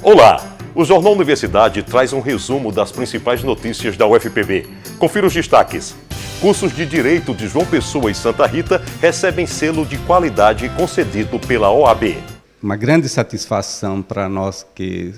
Olá! O Jornal Universidade traz um resumo das principais notícias da UFPB. Confira os destaques. Cursos de Direito de João Pessoa e Santa Rita recebem selo de qualidade concedido pela OAB. Uma grande satisfação para nós que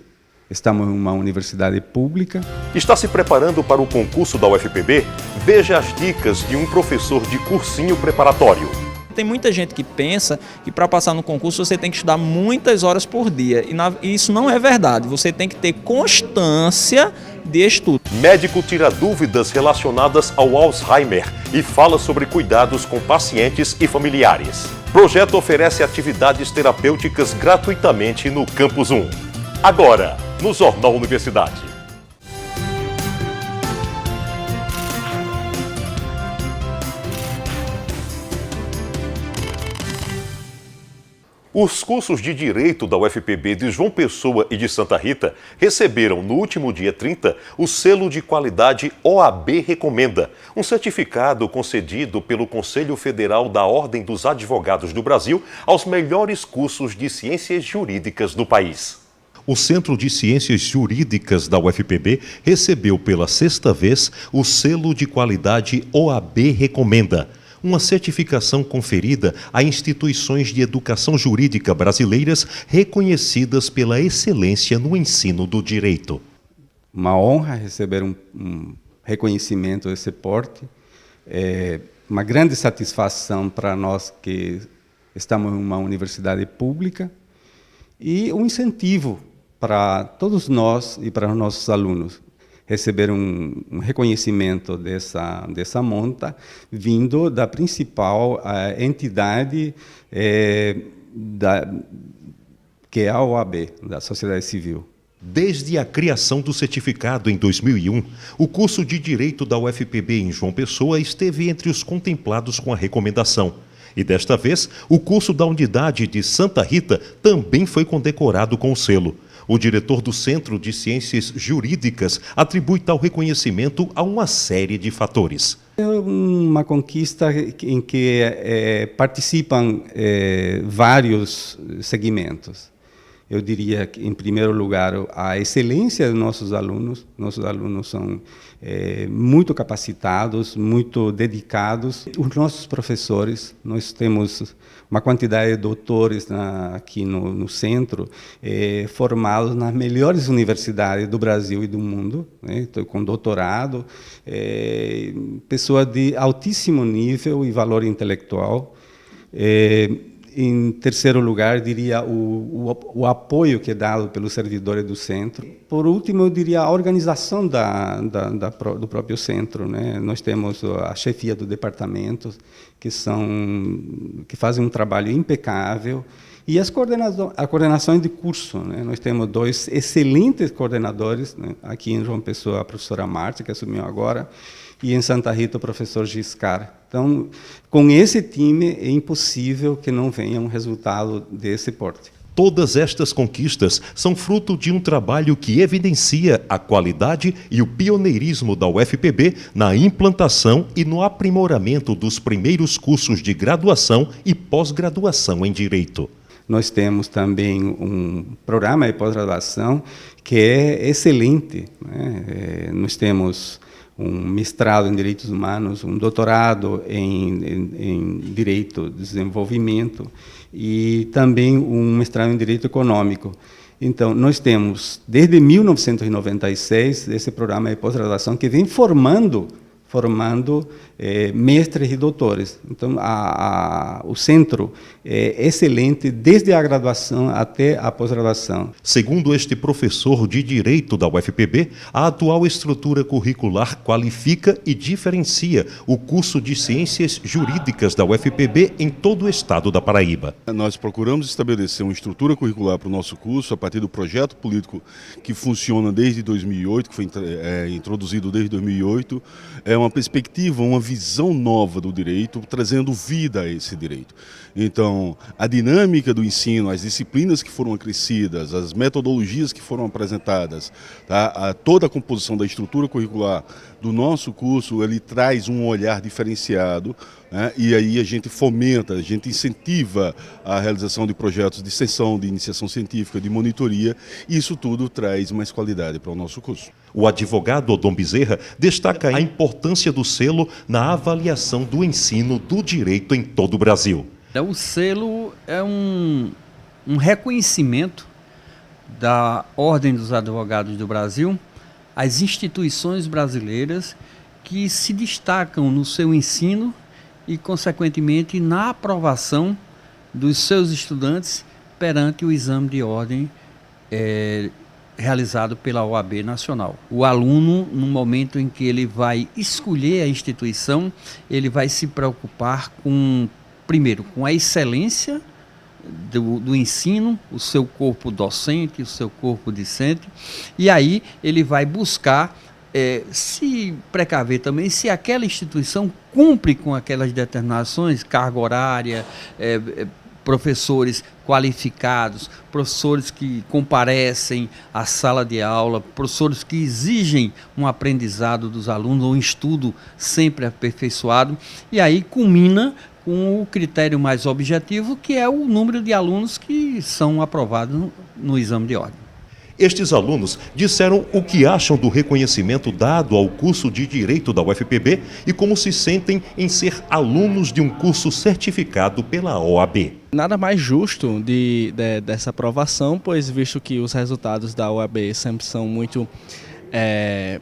estamos em uma universidade pública. Está se preparando para o concurso da UFPB? Veja as dicas de um professor de cursinho preparatório. Tem muita gente que pensa que para passar no concurso você tem que estudar muitas horas por dia. E isso não é verdade. Você tem que ter constância de estudo. Médico tira dúvidas relacionadas ao Alzheimer e fala sobre cuidados com pacientes e familiares. Projeto oferece atividades terapêuticas gratuitamente no Campus 1. Agora, no Jornal Universidade. Os cursos de Direito da UFPB de João Pessoa e de Santa Rita receberam, no último dia 30, o selo de qualidade OAB Recomenda, um certificado concedido pelo Conselho Federal da Ordem dos Advogados do Brasil aos melhores cursos de ciências jurídicas do país. O Centro de Ciências Jurídicas da UFPB recebeu pela sexta vez o selo de qualidade OAB Recomenda, uma certificação conferida a instituições de educação jurídica brasileiras reconhecidas pela excelência no ensino do direito. Uma honra receber um reconhecimento desse porte, uma grande satisfação para nós que estamos em uma universidade pública e um incentivo para todos nós e para os nossos alunos. Receber um reconhecimento dessa monta vindo da principal entidade que é a OAB, da sociedade civil. Desde a criação do certificado em 2001, o curso de Direito da UFPB em João Pessoa esteve entre os contemplados com a recomendação. E desta vez, o curso da unidade de Santa Rita também foi condecorado com o selo. O diretor do Centro de Ciências Jurídicas atribui tal reconhecimento a uma série de fatores. É uma conquista em que participam vários segmentos. Eu diria que, em primeiro lugar, a excelência dos nossos alunos. Nossos alunos são muito capacitados, muito dedicados. Os nossos professores, nós temos uma quantidade de doutores aqui no centro, formados nas melhores universidades do Brasil e do mundo, né? Com doutorado, pessoas de altíssimo nível e valor intelectual. Em terceiro lugar, diria o apoio que é dado pelos servidores do centro. Por último, eu diria a organização do próprio centro, né? Nós temos a chefia do departamento, que fazem um trabalho impecável, e a coordenação de curso, né? Nós temos dois excelentes coordenadores, né? Aqui em João Pessoa, a professora Márcia, que assumiu agora, e em Santa Rita, o professor Giscar. Então, com esse time, é impossível que não venha um resultado desse porte. Todas estas conquistas são fruto de um trabalho que evidencia a qualidade e o pioneirismo da UFPB na implantação e no aprimoramento dos primeiros cursos de graduação e pós-graduação em Direito. Nós temos também um programa de pós-graduação que é excelente, né? Nós temos um mestrado em Direitos Humanos, um doutorado em Direito de Desenvolvimento e também um mestrado em Direito Econômico. Então, nós temos, desde 1996, esse programa de pós-graduação que vem formando mestres e doutores. Então, o centro é excelente desde a graduação até a pós-graduação. Segundo este professor de Direito da UFPB, a atual estrutura curricular qualifica e diferencia o curso de Ciências Jurídicas da UFPB em todo o estado da Paraíba. Nós procuramos estabelecer uma estrutura curricular para o nosso curso a partir do projeto político que funciona desde 2008, que foi introduzido desde 2008, uma perspectiva, uma visão nova do direito, trazendo vida a esse direito. Então, a dinâmica do ensino, as disciplinas que foram acrescidas, as metodologias que foram apresentadas, tá? Toda a composição da estrutura curricular do nosso curso, ele traz um olhar diferenciado né? E aí a gente fomenta, a gente incentiva a realização de projetos de extensão, de iniciação científica, de monitoria, e isso tudo traz mais qualidade para o nosso curso. O advogado Odon Bezerra destaca a importância do selo na avaliação do ensino do direito em todo o Brasil. O selo é um reconhecimento da Ordem dos Advogados do Brasil às instituições brasileiras que se destacam no seu ensino e, consequentemente, na aprovação dos seus estudantes perante o exame de ordem realizado pela OAB Nacional. O aluno, no momento em que ele vai escolher a instituição, ele vai se preocupar primeiro, com a excelência do ensino, o seu corpo docente, o seu corpo discente, e aí ele vai buscar se precaver também se aquela instituição cumpre com aquelas determinações, carga horária, professores qualificados, professores que comparecem à sala de aula, professores que exigem um aprendizado dos alunos, um estudo sempre aperfeiçoado, e aí culmina com o critério mais objetivo, que é o número de alunos que são aprovados no exame de ordem. Estes alunos disseram o que acham do reconhecimento dado ao curso de Direito da UFPB e como se sentem em ser alunos de um curso certificado pela OAB. Nada mais justo dessa aprovação, pois visto que os resultados da OAB sempre são muito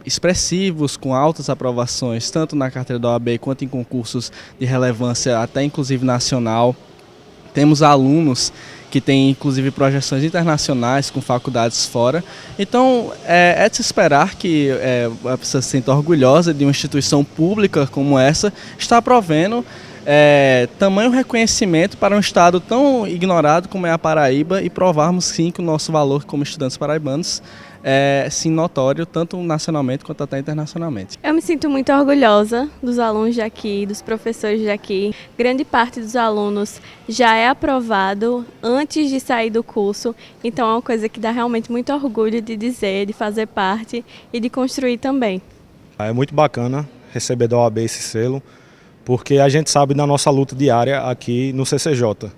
expressivos, com altas aprovações, tanto na carteira da OAB quanto em concursos de relevância até inclusive nacional. Temos alunos que têm inclusive projeções internacionais com faculdades fora. Então é de se esperar que a pessoa se sinta orgulhosa de uma instituição pública como essa estar provendo tamanho reconhecimento para um estado tão ignorado como é a Paraíba e provarmos sim que o nosso valor como estudantes paraibanos é sim notório, tanto nacionalmente quanto até internacionalmente. Eu me sinto muito orgulhosa dos alunos daqui, dos professores daqui. Grande parte dos alunos já é aprovado antes de sair do curso, então é uma coisa que dá realmente muito orgulho de dizer, de fazer parte e de construir também. É muito bacana receber da OAB esse selo, porque a gente sabe da nossa luta diária aqui no CCJ.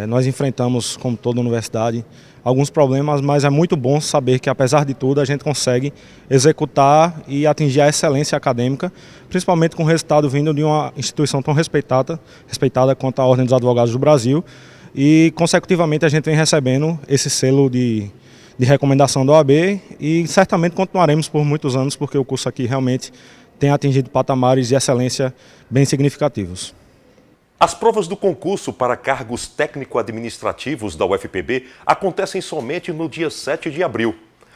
Nós enfrentamos, como toda universidade, alguns problemas, mas é muito bom saber que, apesar de tudo, a gente consegue executar e atingir a excelência acadêmica, principalmente com o resultado vindo de uma instituição tão respeitada quanto a Ordem dos Advogados do Brasil, e, consecutivamente, a gente vem recebendo esse selo de recomendação da OAB e certamente continuaremos por muitos anos, porque o curso aqui realmente tem atingido patamares de excelência bem significativos. As provas do concurso para cargos técnico-administrativos da UFPB acontecem somente no dia 7 de abril.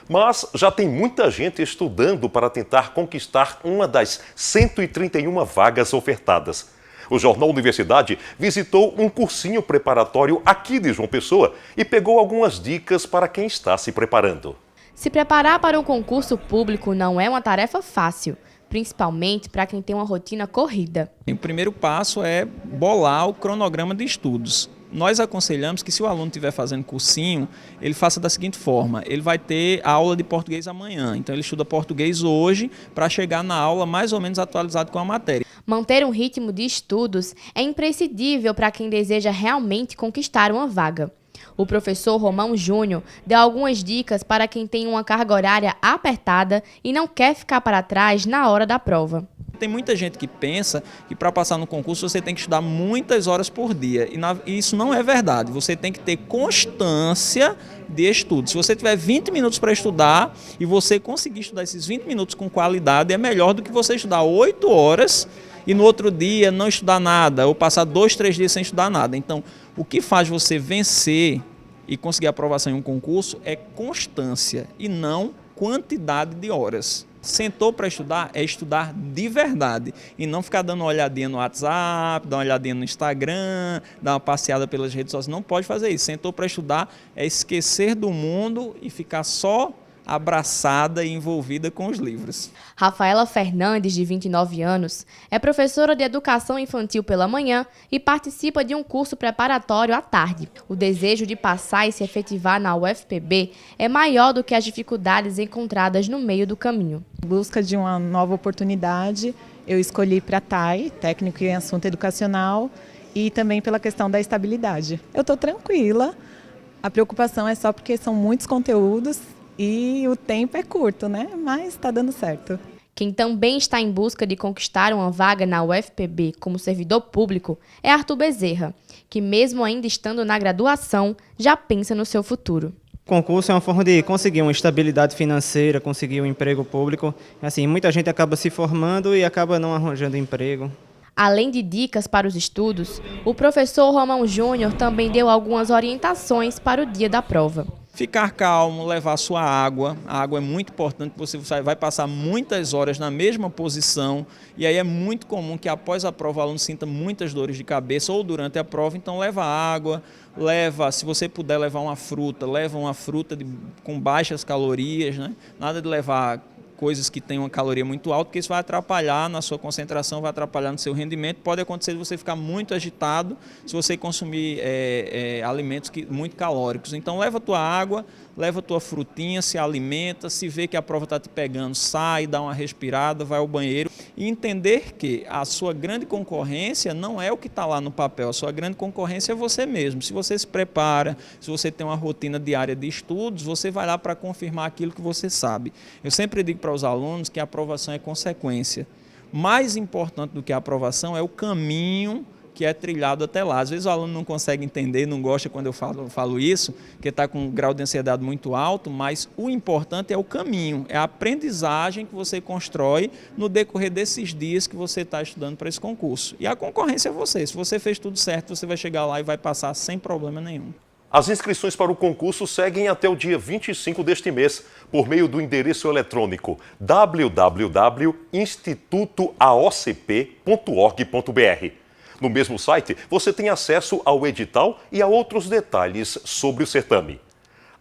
Mas já tem muita gente estudando para tentar conquistar uma das 131 vagas ofertadas. O Jornal Universidade visitou um cursinho preparatório aqui de João Pessoa e pegou algumas dicas para quem está se preparando. Se preparar para um concurso público não é uma tarefa fácil, principalmente para quem tem uma rotina corrida. O primeiro passo é bolar o cronograma de estudos. Nós aconselhamos que se o aluno estiver fazendo cursinho, ele faça da seguinte forma: ele vai ter a aula de português amanhã, então ele estuda português hoje para chegar na aula mais ou menos atualizado com a matéria. Manter um ritmo de estudos é imprescindível para quem deseja realmente conquistar uma vaga. O professor Romão Júnior deu algumas dicas para quem tem uma carga horária apertada e não quer ficar para trás na hora da prova. Tem muita gente que pensa que para passar no concurso você tem que estudar muitas horas por dia. E isso não é verdade. Você tem que ter constância de estudo. Se você tiver 20 minutos para estudar e você conseguir estudar esses 20 minutos com qualidade, é melhor do que você estudar 8 horas e no outro dia não estudar nada, ou passar 2, 3 dias sem estudar nada. Então, o que faz você vencer e conseguir aprovação em um concurso é constância e não quantidade de horas. Sentou para estudar, é estudar de verdade e não ficar dando uma olhadinha no WhatsApp, dar uma olhadinha no Instagram, dar uma passeada pelas redes sociais. Não pode fazer isso. Sentou para estudar é esquecer do mundo e ficar só abraçada e envolvida com os livros. Rafaela Fernandes, de 29 anos, é professora de educação infantil pela manhã e participa de um curso preparatório à tarde. O desejo de passar e se efetivar na UFPB é maior do que as dificuldades encontradas no meio do caminho. Busca de uma nova oportunidade Eu escolhi para TAI, técnico em assunto educacional, e também pela questão da estabilidade. Eu estou tranquila, a preocupação é só porque são muitos conteúdos e o tempo é curto, né? Mas está dando certo. Quem também está em busca de conquistar uma vaga na UFPB como servidor público é Arthur Bezerra, que mesmo ainda estando na graduação, já pensa no seu futuro. O concurso é uma forma de conseguir uma estabilidade financeira, conseguir um emprego público. Assim, muita gente acaba se formando e acaba não arranjando emprego. Além de dicas para os estudos, o professor Romão Júnior também deu algumas orientações para o dia da prova. Ficar calmo, levar sua água. A água é muito importante, você vai passar muitas horas na mesma posição e aí é muito comum que após a prova o aluno sinta muitas dores de cabeça ou durante a prova, então leva água, se você puder levar uma fruta, leva uma fruta com baixas calorias, né? Nada de levar coisas que têm uma caloria muito alta, porque isso vai atrapalhar na sua concentração, vai atrapalhar no seu rendimento. Pode acontecer de você ficar muito agitado se você consumir alimentos muito calóricos. Então leva a tua água, leva a tua frutinha, se alimenta, se vê que a prova está te pegando, sai, dá uma respirada, vai ao banheiro. E entender que a sua grande concorrência não é o que está lá no papel, a sua grande concorrência é você mesmo. Se você se prepara, se você tem uma rotina diária de estudos, você vai lá para confirmar aquilo que você sabe. Eu sempre digo para os alunos que a aprovação é consequência. Mais importante do que a aprovação é o caminho que é trilhado até lá. Às vezes o aluno não consegue entender, não gosta quando eu falo isso, porque está com um grau de ansiedade muito alto, mas o importante é o caminho, é a aprendizagem que você constrói no decorrer desses dias que você está estudando para esse concurso. E a concorrência é você. Se você fez tudo certo, você vai chegar lá e vai passar sem problema nenhum. As inscrições para o concurso seguem até o dia 25 deste mês, por meio do endereço eletrônico www.institutoaocp.org.br. No mesmo site, você tem acesso ao edital e a outros detalhes sobre o certame.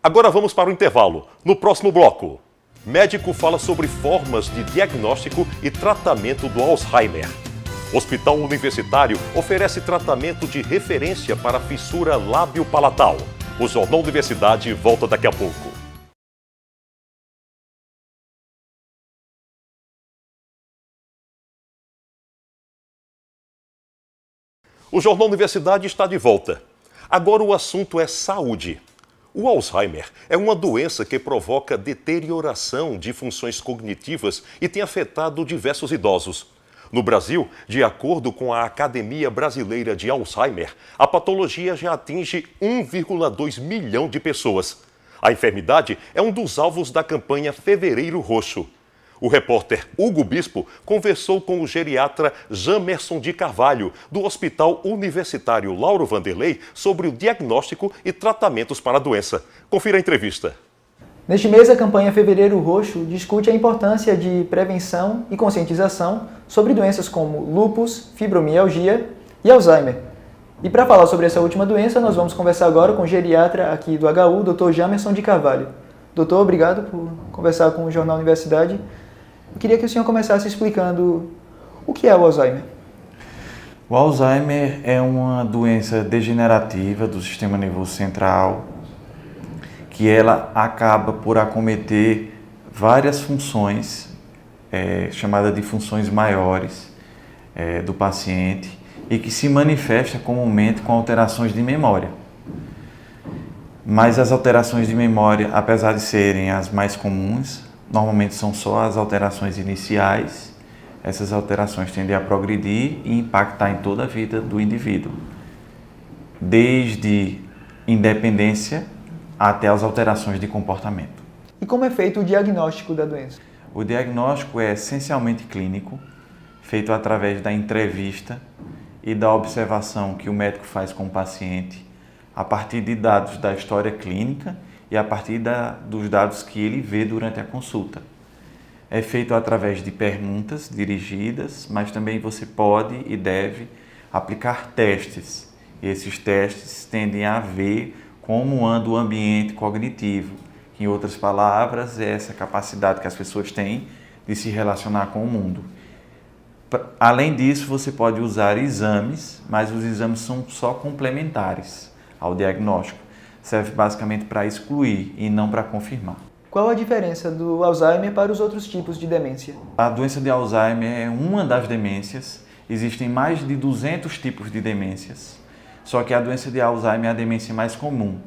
Agora vamos para o intervalo. No próximo bloco, médico fala sobre formas de diagnóstico e tratamento do Alzheimer. Hospital Universitário oferece tratamento de referência para fissura lábio-palatal. O Jornal Universidade volta daqui a pouco. O Jornal Universidade está de volta. Agora o assunto é saúde. O Alzheimer é uma doença que provoca deterioração de funções cognitivas e tem afetado diversos idosos. No Brasil, de acordo com a Academia Brasileira de Alzheimer, a patologia já atinge 1,2 milhão de pessoas. A enfermidade é um dos alvos da campanha Fevereiro Roxo. O repórter Hugo Bispo conversou com o geriatra Jamerson de Carvalho, do Hospital Universitário Lauro Vanderlei, sobre o diagnóstico e tratamentos para a doença. Confira a entrevista. Neste mês, a campanha Fevereiro Roxo discute a importância de prevenção e conscientização sobre doenças como lúpus, fibromialgia e Alzheimer. E para falar sobre essa última doença, nós vamos conversar agora com o geriatra aqui do HU, Dr. Jamerson de Carvalho. Doutor, obrigado por conversar com o Jornal Universidade. Eu queria que o senhor começasse explicando o que é o Alzheimer. O Alzheimer é uma doença degenerativa do sistema nervoso central, que ela acaba por acometer várias funções, chamadas de funções maiores do paciente, e que se manifesta comumente com alterações de memória. Mas as alterações de memória, apesar de serem as mais comuns, normalmente são só as alterações iniciais. Essas alterações tendem a progredir e impactar em toda a vida do indivíduo, desde independência até as alterações de comportamento. E como é feito o diagnóstico da doença? O diagnóstico é essencialmente clínico, feito através da entrevista e da observação que o médico faz com o paciente, a partir de dados da história clínica e a partir dos dados que ele vê durante a consulta. É feito através de perguntas dirigidas, mas também você pode e deve aplicar testes. E esses testes tendem a ver como anda o ambiente cognitivo, que, em outras palavras, é essa capacidade que as pessoas têm de se relacionar com o mundo. Além disso, você pode usar exames, mas os exames são só complementares ao diagnóstico. Serve basicamente para excluir e não para confirmar. Qual a diferença do Alzheimer para os outros tipos de demência? A doença de Alzheimer é uma das demências. Existem mais de 200 tipos de demências. Só que a doença de Alzheimer é a demência mais comum.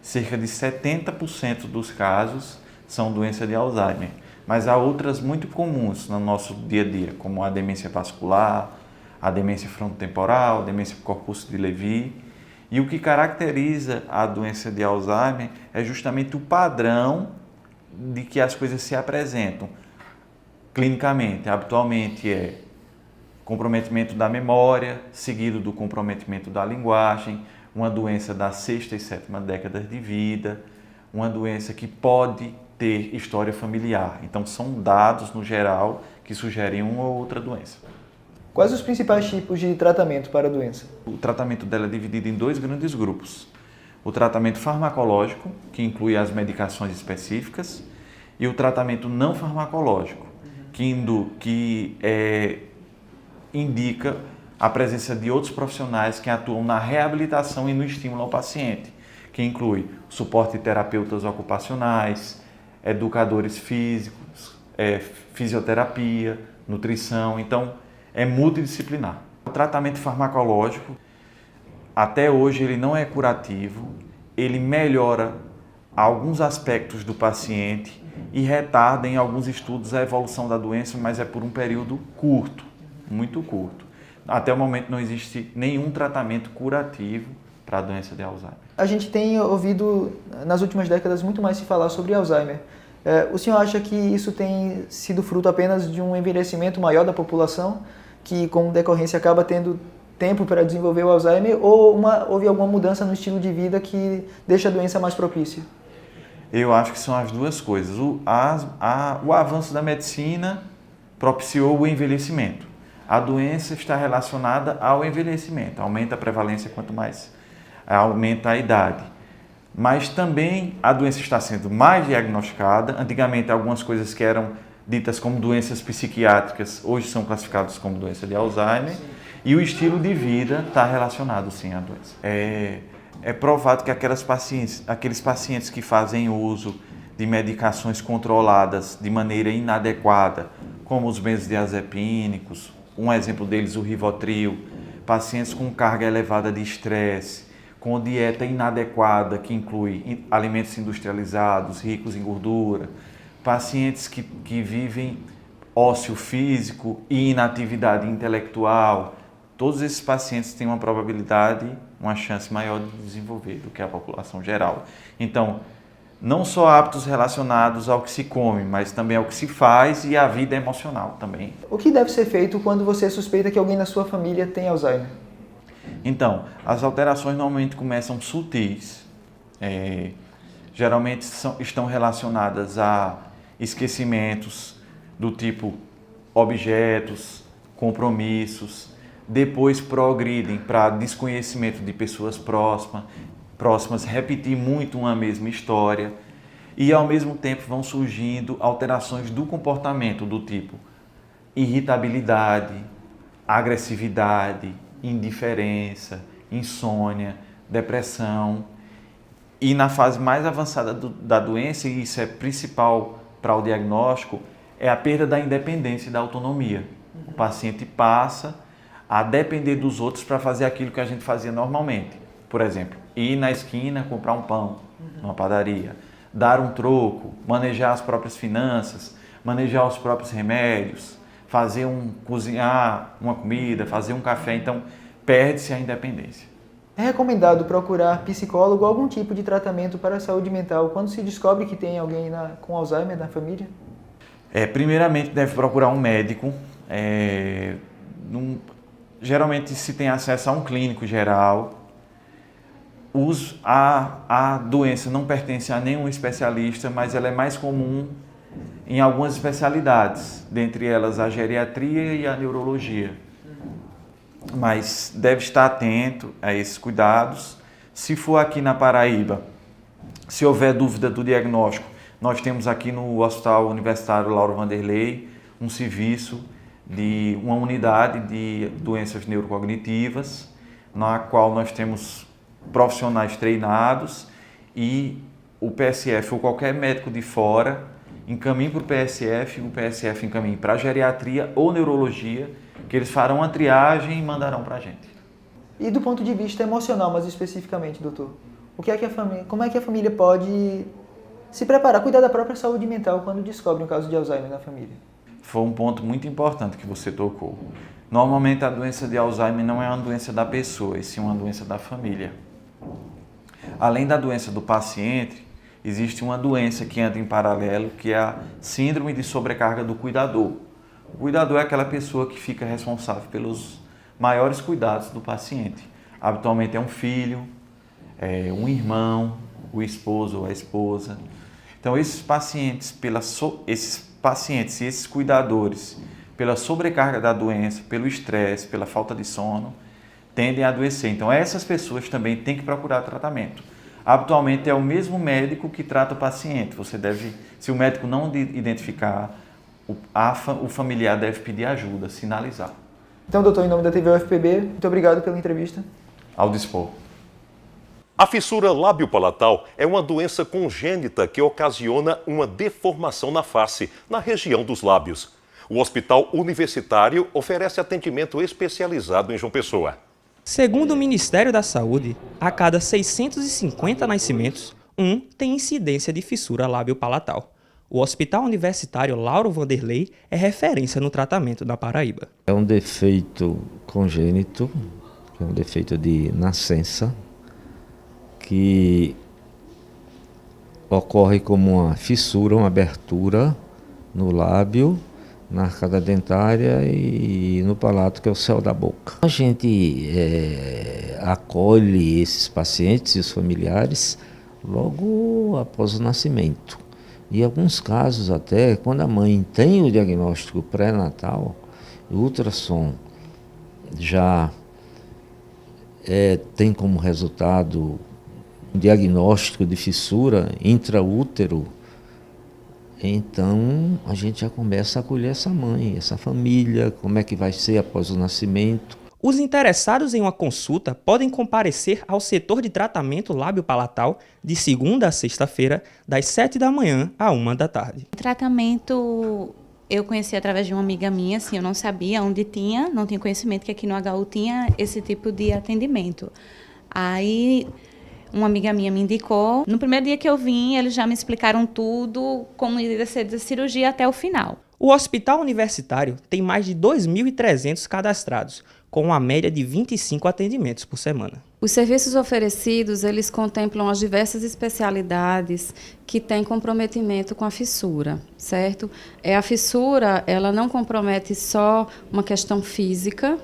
Cerca de 70% dos casos são doença de Alzheimer. Mas há outras muito comuns no nosso dia a dia, como a demência vascular, a demência frontotemporal, a demência por corpúsculo de Levy. E o que caracteriza a doença de Alzheimer é justamente o padrão de que as coisas se apresentam clinicamente. Habitualmente é comprometimento da memória, seguido do comprometimento da linguagem, uma doença da 6ª e 7ª décadas de vida, uma doença que pode ter história familiar. Então são dados, no geral, que sugerem uma ou outra doença. Quais os principais tipos de tratamento para a doença? O tratamento dela é dividido em 2 grandes grupos. O tratamento farmacológico, que inclui as medicações específicas, e o tratamento não farmacológico, que indica a presença de outros profissionais que atuam na reabilitação e no estímulo ao paciente, que inclui suporte de terapeutas ocupacionais, educadores físicos, fisioterapia, nutrição. Então, é multidisciplinar. O tratamento farmacológico, até hoje, ele não é curativo, ele melhora alguns aspectos do paciente e retarda em alguns estudos a evolução da doença, mas é por um período curto, muito curto. Até o momento não existe nenhum tratamento curativo para a doença de Alzheimer. A gente tem ouvido nas últimas décadas muito mais se falar sobre Alzheimer. O senhor acha que isso tem sido fruto apenas de um envelhecimento maior da população, que com decorrência acaba tendo tempo para desenvolver o Alzheimer, ou houve alguma mudança no estilo de vida que deixa a doença mais propícia? Eu acho que são as duas coisas. O avanço da medicina propiciou o envelhecimento. A doença está relacionada ao envelhecimento, aumenta a prevalência quanto mais aumenta a idade. Mas também a doença está sendo mais diagnosticada. Antigamente, algumas coisas que eram ditas como doenças psiquiátricas, hoje são classificadas como doença de Alzheimer. Sim. E o estilo de vida está relacionado, sim, à doença. É provado que aqueles pacientes que fazem uso de medicações controladas de maneira inadequada, como os benzodiazepínicos, um exemplo deles, o Rivotril, pacientes com carga elevada de estresse, com dieta inadequada, que inclui alimentos industrializados, ricos em gordura, pacientes que vivem ócio físico e inatividade intelectual, todos esses pacientes têm uma probabilidade, uma chance maior de desenvolver do que a população geral. Então, não só hábitos relacionados ao que se come, mas também ao que se faz e à vida emocional também. O que deve ser feito quando você suspeita que alguém na sua família tem Alzheimer? Então, as alterações normalmente começam sutis. Geralmente estão relacionadas a esquecimentos do tipo objetos, compromissos, depois progridem para desconhecimento de pessoas próximas, repetir muito uma mesma história e ao mesmo tempo vão surgindo alterações do comportamento do tipo irritabilidade, agressividade, indiferença, insônia, depressão. E na fase mais avançada da doença, e isso é principal para o diagnóstico, é a perda da independência e da autonomia. O paciente passa a depender dos outros para fazer aquilo que a gente fazia normalmente. Por exemplo, ir na esquina comprar um pão numa padaria, dar um troco, manejar as próprias finanças, manejar os próprios remédios, cozinhar uma comida, fazer um café. Então, perde-se a independência. É recomendado procurar psicólogo ou algum tipo de tratamento para a saúde mental quando se descobre que tem alguém com Alzheimer na família? Primeiramente, deve procurar um médico. Geralmente se tem acesso a um clínico geral. A doença não pertence a nenhum especialista, mas ela é mais comum em algumas especialidades, dentre elas a geriatria e a neurologia. Mas deve estar atento a esses cuidados. Se for aqui na Paraíba, se houver dúvida do diagnóstico, nós temos aqui no Hospital Universitário Lauro Vanderlei um serviço de uma unidade de doenças neurocognitivas, na qual nós temos profissionais treinados e o PSF ou qualquer médico de fora encaminhe para o PSF encaminhe para a geriatria ou neurologia, que eles farão a triagem e mandarão para a gente. E do ponto de vista emocional, mais especificamente, doutor, como é que a família pode se preparar, cuidar da própria saúde mental quando descobre um caso de Alzheimer na família? Foi um ponto muito importante que você tocou. Normalmente a doença de Alzheimer não é uma doença da pessoa, e sim uma doença da família. Além da doença do paciente, existe uma doença que anda em paralelo, que é a síndrome de sobrecarga do cuidador. O cuidador é aquela pessoa que fica responsável pelos maiores cuidados do paciente. Habitualmente é um filho, um irmão, o esposo ou a esposa. Então esses pacientes e esses cuidadores, pela sobrecarga da doença, pelo estresse, pela falta de sono, tendem a adoecer. Então essas pessoas também têm que procurar tratamento. Habitualmente é o mesmo médico que trata o paciente. Você deve, se o médico não identificar, o familiar deve pedir ajuda, sinalizar. Então, doutor, em nome da TV UFPB, muito obrigado pela entrevista. Ao dispor. A fissura lábio-palatal é uma doença congênita que ocasiona uma deformação na face, na região dos lábios. O Hospital Universitário oferece atendimento especializado em João Pessoa. Segundo o Ministério da Saúde, a cada 650 nascimentos, um tem incidência de fissura lábio-palatal. O Hospital Universitário Lauro Vanderlei é referência no tratamento da Paraíba. É um defeito congênito, é um defeito de nascença, que ocorre como uma fissura, uma abertura no lábio, na arcada dentária e no palato, que é o céu da boca. A gente acolhe esses pacientes e os familiares logo após o nascimento. E em alguns casos até, quando a mãe tem o diagnóstico pré-natal, o ultrassom já tem como resultado um diagnóstico de fissura intraútero, então a gente já começa a acolher essa mãe, essa família, como é que vai ser após o nascimento. Os interessados em uma consulta podem comparecer ao setor de tratamento lábio-palatal de segunda a sexta-feira, das 7 da manhã à 1 da tarde. O tratamento eu conheci através de uma amiga minha, assim, eu não sabia onde tinha, não tinha conhecimento que aqui no HU tinha esse tipo de atendimento. Aí uma amiga minha me indicou. No primeiro dia que eu vim, eles já me explicaram tudo, como iria ser a cirurgia até o final. O Hospital Universitário tem mais de 2.300 cadastrados, com uma média de 25 atendimentos por semana. Os serviços oferecidos, eles contemplam as diversas especialidades que têm comprometimento com a fissura, certo? A fissura, ela não compromete só uma questão física,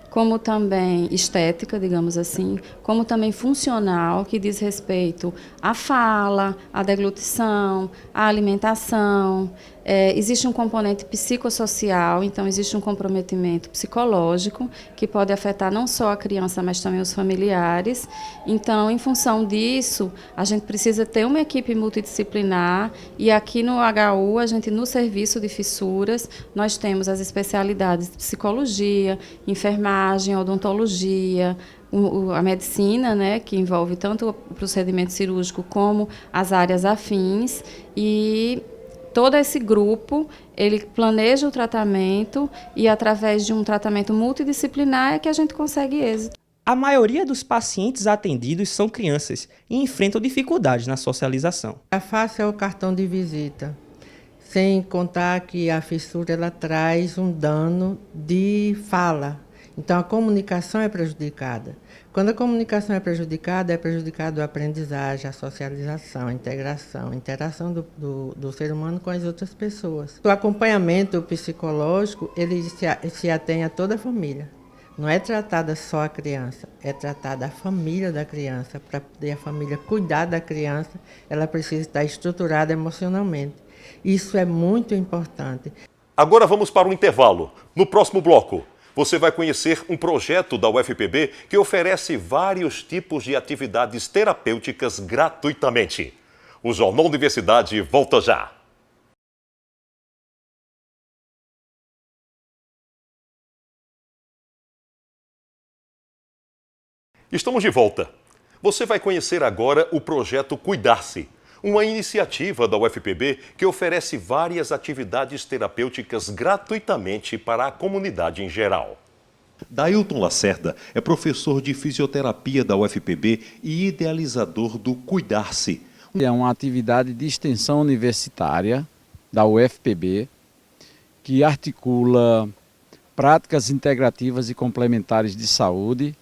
como também estética, digamos assim, como também funcional, que diz respeito à fala, à deglutição, à alimentação. Existe um componente psicossocial, então existe um comprometimento psicológico que pode afetar não só a criança, mas também os familiares. Então, em função disso, a gente precisa ter uma equipe multidisciplinar e aqui no HU, no serviço de fissuras, nós temos as especialidades de psicologia, enfermagem, odontologia, a medicina, né, que envolve tanto o procedimento cirúrgico como as áreas afins, e todo esse grupo, ele planeja o tratamento e através de um tratamento multidisciplinar é que a gente consegue êxito. A maioria dos pacientes atendidos são crianças e enfrentam dificuldades na socialização. A face é o cartão de visita, sem contar que a fissura ela traz um dano de fala. Então a comunicação é prejudicada. Quando a comunicação é prejudicada a aprendizagem, a socialização, a integração, a interação do ser humano com as outras pessoas. O acompanhamento psicológico, ele se atém a toda a família. Não é tratada só a criança, é tratada a família da criança. Para poder a família cuidar da criança, ela precisa estar estruturada emocionalmente. Isso é muito importante. Agora vamos para o intervalo. No próximo bloco, você vai conhecer um projeto da UFPB que oferece vários tipos de atividades terapêuticas gratuitamente. O Jornal Universidade volta já. Estamos de volta. Você vai conhecer agora o projeto Cuidar-se. Uma iniciativa da UFPB que oferece várias atividades terapêuticas gratuitamente para a comunidade em geral. Dailton Lacerda é professor de fisioterapia da UFPB e idealizador do Cuidar-se. É uma atividade de extensão universitária da UFPB que articula práticas integrativas e complementares de saúde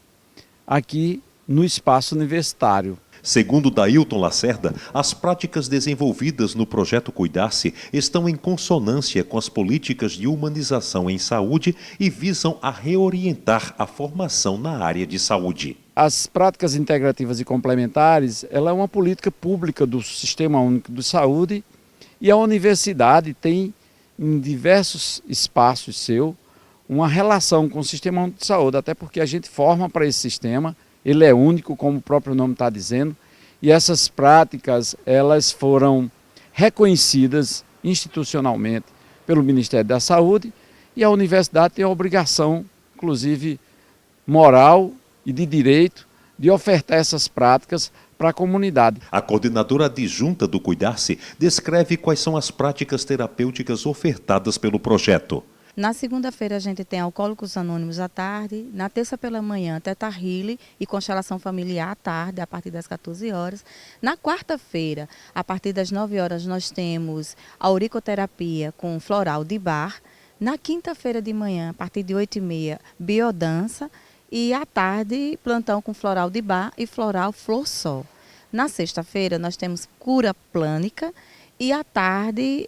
aqui no espaço universitário. Segundo Dailton Lacerda, as práticas desenvolvidas no projeto Cuidar-se estão em consonância com as políticas de humanização em saúde e visam a reorientar a formação na área de saúde. As práticas integrativas e complementares, ela é uma política pública do Sistema Único de Saúde e a universidade tem em diversos espaços seu uma relação com o Sistema Único de Saúde, até porque a gente forma para esse sistema. Ele é único, como o próprio nome está dizendo, e essas práticas elas foram reconhecidas institucionalmente pelo Ministério da Saúde e a universidade tem a obrigação, inclusive moral e de direito, de ofertar essas práticas para a comunidade. A coordenadora adjunta do Cuidar-se descreve quais são as práticas terapêuticas ofertadas pelo projeto. Na segunda-feira a gente tem Alcoólicos Anônimos à tarde, na terça pela manhã Teta Healing e Constelação Familiar à tarde, a partir das 14 horas. Na quarta-feira, a partir das 9 horas, nós temos auriculoterapia com floral de bar. Na quinta-feira de manhã, a partir de 8h30, biodança e à tarde, plantão com floral de bar e floral flor sol. Na sexta-feira, nós temos cura plânica e à tarde,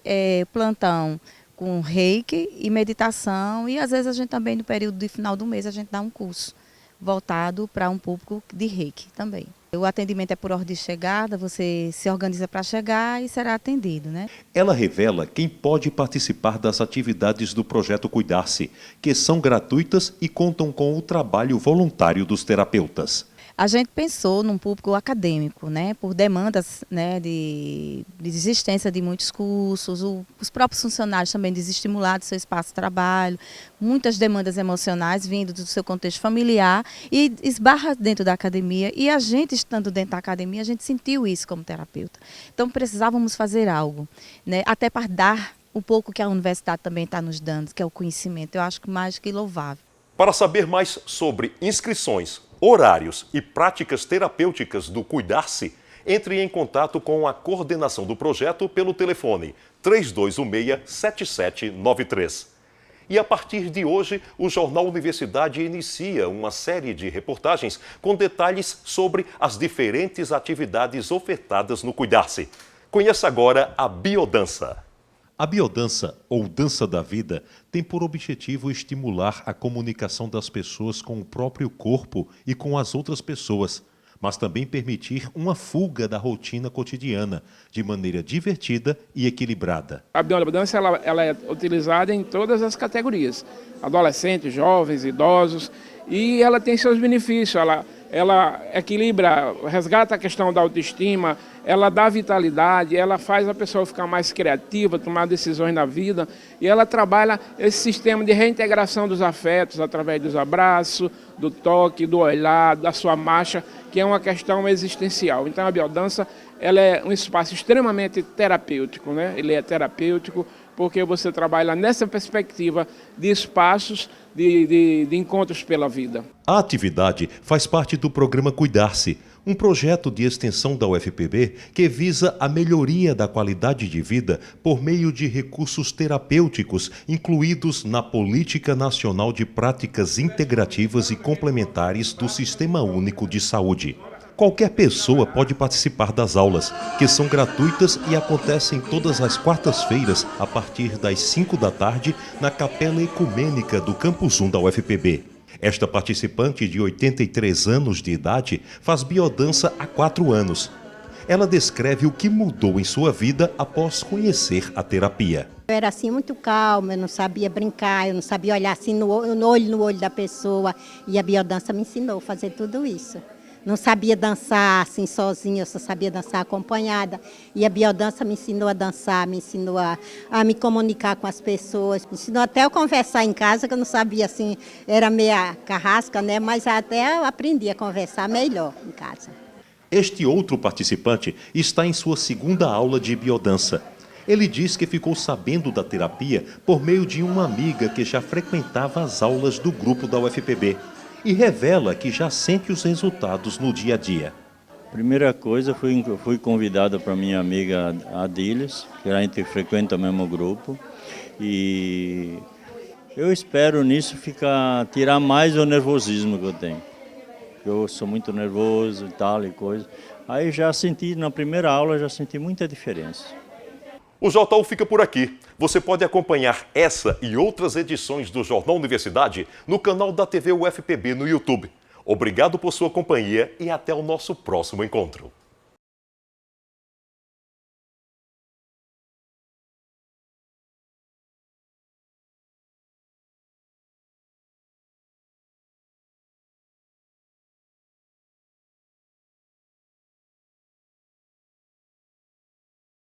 plantão com reiki e meditação, e às vezes a gente também no período de final do mês a gente dá um curso voltado para um público de reiki também. O atendimento é por ordem de chegada, você se organiza para chegar e será atendido, né? Ela revela quem pode participar das atividades do projeto Cuidar-se, que são gratuitas e contam com o trabalho voluntário dos terapeutas. A gente pensou num público acadêmico, né, por demandas, né, de desistência de muitos cursos, os próprios funcionários também desestimulados do seu espaço de trabalho, muitas demandas emocionais vindo do seu contexto familiar e esbarra dentro da academia, e a gente estando dentro da academia, a gente sentiu isso como terapeuta. Então precisávamos fazer algo, né, até para dar um pouco que a universidade também está nos dando, que é o conhecimento. Eu acho que mais que louvável. Para saber mais sobre inscrições, horários e práticas terapêuticas do Cuidar-se, entre em contato com a coordenação do projeto pelo telefone 3216-7793. E a partir de hoje, o Jornal Universidade inicia uma série de reportagens com detalhes sobre as diferentes atividades ofertadas no Cuidar-se. Conheça agora a biodança. A biodança, ou dança da vida, tem por objetivo estimular a comunicação das pessoas com o próprio corpo e com as outras pessoas, mas também permitir uma fuga da rotina cotidiana, de maneira divertida e equilibrada. A biodança ela é utilizada em todas as categorias, adolescentes, jovens, idosos, e ela tem seus benefícios. Ela equilibra, resgata a questão da autoestima, ela dá vitalidade, ela faz a pessoa ficar mais criativa, tomar decisões na vida, e ela trabalha esse sistema de reintegração dos afetos através dos abraços, do toque, do olhar, da sua marcha, que é uma questão existencial. Então a biodança ela é um espaço extremamente terapêutico, né? Ele é terapêutico porque você trabalha nessa perspectiva de espaços de encontros pela vida. A atividade faz parte do programa Cuidar-se, um projeto de extensão da UFPB que visa a melhoria da qualidade de vida por meio de recursos terapêuticos incluídos na Política Nacional de Práticas Integrativas e Complementares do Sistema Único de Saúde. Qualquer pessoa pode participar das aulas, que são gratuitas e acontecem todas as quartas-feiras, a partir das 5 da tarde, na Capela Ecumênica do Campus 1 da UFPB. Esta participante de 83 anos de idade faz biodança há 4 anos. Ela descreve o que mudou em sua vida após conhecer a terapia. Eu era assim muito calma, eu não sabia brincar, eu não sabia olhar assim no olho da pessoa, e a biodança me ensinou a fazer tudo isso. Não sabia dançar assim sozinha, eu só sabia dançar acompanhada. E a biodança me ensinou a dançar, me ensinou a me comunicar com as pessoas. Me ensinou até a conversar em casa, que eu não sabia assim, era meia carrasca, né? Mas até eu aprendi a conversar melhor em casa. Este outro participante está em sua segunda aula de biodança. Ele diz que ficou sabendo da terapia por meio de uma amiga que já frequentava as aulas do grupo da UFPB e revela que já sente os resultados no dia a dia. Primeira coisa, fui convidada para minha amiga Adílias, que a gente frequenta o mesmo grupo, e eu espero nisso tirar mais o nervosismo que eu tenho. Eu sou muito nervoso e tal e coisa. Aí já senti, na primeira aula, já senti muita diferença. O JU fica por aqui. Você pode acompanhar essa e outras edições do Jornal Universidade no canal da TV UFPB no YouTube. Obrigado por sua companhia e até o nosso próximo encontro.